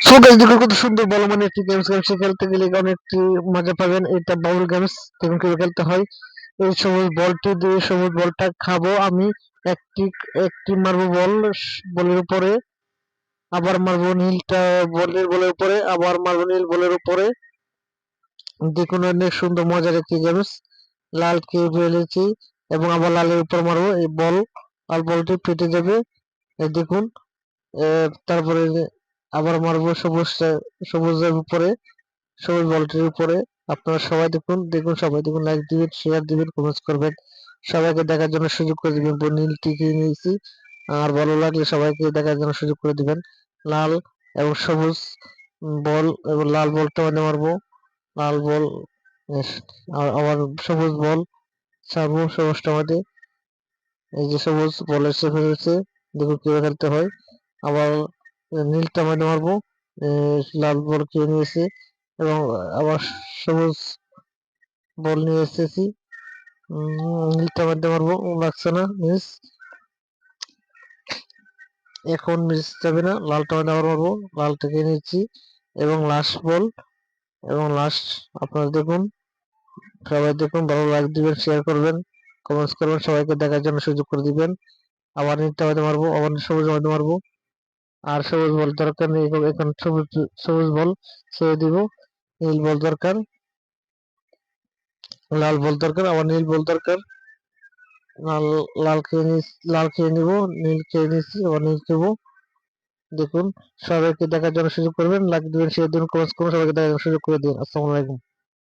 So guys দেখুন কত সুন্দর ভালো মানে একটি গেমস গেমসে খেলতে গেলে অনেকটি মজা পাবেন। এটা বাউল গেমস দেখুন কিভাবে খেলতে হয়। এই সবুজ বলটি দিয়ে সবুজ বলটা খাবো আমি। একটি একটি মারবো বলের উপরে, আবার মারবো নীলটা বলের উপরে, আবার মারবো নীল বলের উপরে। দেখুন অনেক সুন্দর মজার একটি গেমস। লাল কে ফেলেছি এবং আবার লালের উপর মারবো এই বল, আর বলটি ফেটে যাবে। এই দেখুন তারপরে আবার মারবো সবুজের উপরে, সবুজ বলটির উপরে। আপনারা সবাই দেখুন দেখুন সবাই দেখুন, লাইক দিবেন, শেয়ার দিবেন, কমেন্টস করবেন, সবাইকে দেখার জন্য সুযোগ করে দিবেন। নীল টিকে নিয়েছি, আর ভালো লাগলে সবাইকে দেখার জন্য সুযোগ করে দিবেন। লাল এবং সবুজ বল এবং লাল বলটা মানে মারবো, লাল বল আর আবার সবুজ বল ছাড়বো সবুজটা মধ্যে। এই যে সবুজ বল এসে ফেলেছে, দেখুন কিভাবে খেলতে হয়। আবার নীলটা মধ্যে মারবো, লাল বল খেয়ে নিয়েছে এবং আবার সবুজ বল নিয়ে এসেছি, নীলটা মধ্যে মারবো, লাগছে না মিস, এখন মিস যাবে না, লালটা মধ্যে আবার মারবো, লালটা খেয়ে নিচ্ছি এবং লাস্ট বল এবং লাস্ট। আপনারা দেখুন সবাই দেখুন, ভালো লাইক দিবেন, শেয়ার করবেন, কমেন্টস করবেন, সবাইকে দেখার জন্য সুযোগ করে দিবেন। আবার নীলটা মধ্যে মারবো, আবার সবুজ মধ্যে মারবো, আর সবুজ বল দরকার নেই এখন, সবুজ বল ছেড়ে দিব, নীল বল দরকার, লাল বল দরকার, আবার নীল বল দরকার। লাল লাল খেয়ে নিব, নীল খেয়ে নিচ্ছি, আবার নীল খেবো। দেখুন সবাইকে দেখার জন্য সুযোগ করবেন, লাইক দিবেন, শেয়ার দিবেন, কমেন্টস করবেন, সবাইকে দেখার জন্য সুযোগ করে দিন। আসসালামু আলাইকুম।